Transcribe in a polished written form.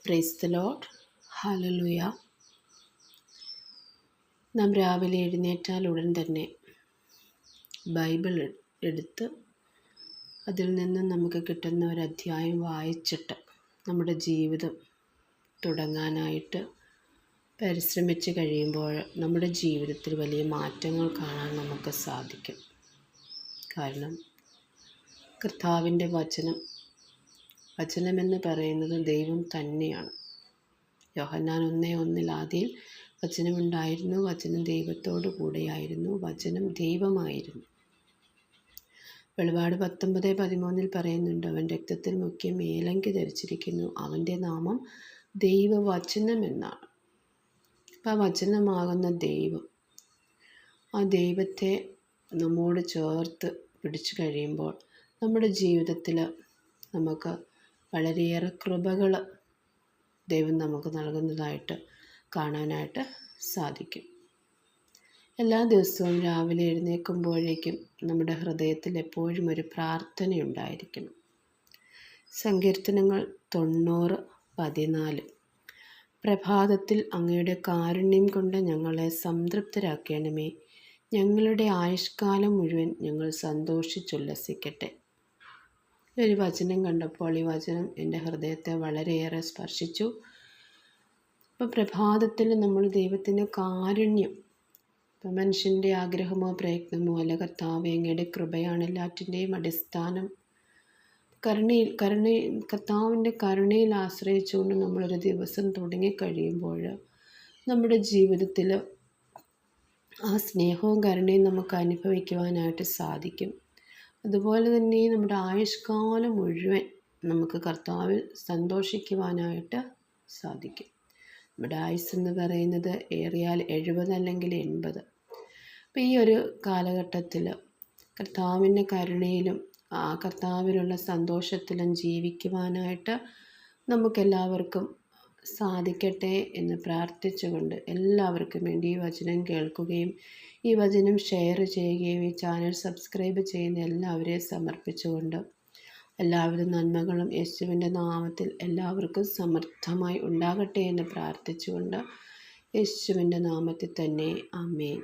Praise the Lord. Hallelujah. നാം രാവിലെ എഴുന്നേറ്റാൽ ഉടൻ തന്നെ ബൈബിൾ എടുത്ത് അതിൽ നിന്ന് നമുക്ക് കിട്ടുന്ന ഒരു അധ്യായം വായിച്ചിട്ട് നമ്മുടെ ജീവിതം തുടങ്ങാനായിട്ട് പരിശ്രമിച്ച് കഴിയുമ്പോൾ നമ്മുടെ ജീവിതത്തിൽ വലിയ മാറ്റങ്ങൾ കാണാൻ നമുക്ക് സാധിക്കും. കാരണം കർത്താവിൻ്റെ വചനമെന്ന് പറയുന്നത് ദൈവം തന്നെയാണ്. യോഹന്നാൻ 1:1 ആദിയിൽ വചനമുണ്ടായിരുന്നു, വചനം ദൈവത്തോടു കൂടെയായിരുന്നു, വചനം ദൈവമായിരുന്നു. വെളിപാട് 19:13 പറയുന്നുണ്ട്, അവൻ രക്തത്തിൽ മുക്കിയ മേലങ്കി ധരിച്ചിരിക്കുന്നു, അവൻ്റെ നാമം ദൈവവചനം എന്നാണ്. അപ്പം ആ വചനമാകുന്ന ദൈവം, ആ ദൈവത്തെ നമ്മോട് ചേർത്ത് പിടിച്ചു കഴിയുമ്പോൾ നമ്മുടെ ജീവിതത്തിൽ നമുക്ക് വളരെയേറെ കൃപകൾ ദൈവം നമുക്ക് നൽകുന്നതായിട്ട് കാണാനായിട്ട് സാധിക്കും. എല്ലാ ദിവസവും രാവിലെ എഴുന്നേൽക്കുമ്പോഴേക്കും നമ്മുടെ ഹൃദയത്തിൽ എപ്പോഴും ഒരു പ്രാർത്ഥനയുണ്ടായിരിക്കണം. സങ്കീർത്തനങ്ങൾ 90:14 പ്രഭാതത്തിൽ അങ്ങയുടെ കാരുണ്യം കൊണ്ട് ഞങ്ങളെ സംതൃപ്തരാക്കണമേ, ഞങ്ങളുടെ ആയുഷ്കാലം മുഴുവൻ ഞങ്ങൾ സന്തോഷിച്ചുല്ലസിക്കട്ടെ. ഒരു വചനം കണ്ടപ്പോൾ ഈ വചനം എൻ്റെ ഹൃദയത്തെ വളരെയേറെ സ്പർശിച്ചു. അപ്പോൾ പ്രഭാതത്തിൽ നമ്മൾ ദൈവത്തിൻ്റെ കാരുണ്യം, ഇപ്പം മനുഷ്യൻ്റെ ആഗ്രഹമോ പ്രയത്നമോ അല്ല, കർത്താവേ അങ്ങയുടെ കൃപയാണ് എല്ലാറ്റിൻ്റെയും അടിസ്ഥാനം. കർത്താവിൻ്റെ കരുണയിൽ ആശ്രയിച്ചുകൊണ്ട് നമ്മളൊരു ദിവസം തുടങ്ങിക്കഴിയുമ്പോൾ നമ്മുടെ ജീവിതത്തിൽ ആ സ്നേഹവും കരുണയും നമുക്ക് അനുഭവിക്കുവാനായിട്ട് സാധിക്കും. അതുപോലെ തന്നെ നമ്മുടെ ആയുഷ്കാലം മുഴുവൻ നമുക്ക് കർത്താവിൽ സന്തോഷിക്കുവാനായിട്ട് സാധിക്കും. നമ്മുടെ ആയുസ് എന്ന് പറയുന്നത് ഏറിയാൽ 70 അല്ലെങ്കിൽ 80. അപ്പോൾ ഈ ഒരു കാലഘട്ടത്തിൽ കർത്താവിൻ്റെ കരുണയിലും ആ കർത്താവിലുള്ള സന്തോഷത്തിലും ജീവിക്കുവാനായിട്ട് നമുക്കെല്ലാവർക്കും സാധിക്കട്ടെ എന്ന് പ്രാർത്ഥിച്ചുകൊണ്ട് എല്ലാവർക്കും വേണ്ടി ഈ വചനം കേൾക്കുകയും ഈ വചനം ഷെയർ ചെയ്യുകയും ഈ ചാനൽ സബ്സ്ക്രൈബ് ചെയ്യുന്ന എല്ലാവരെയും സമർപ്പിച്ചുകൊണ്ട് എല്ലാവിധ നന്മകളും യേശുവിൻ്റെ നാമത്തിൽ എല്ലാവർക്കും സമൃദ്ധമായി ഉണ്ടാകട്ടെ എന്ന് പ്രാർത്ഥിച്ചുകൊണ്ട് യേശുവിൻ്റെ നാമത്തിൽ തന്നെ ആമേൻ.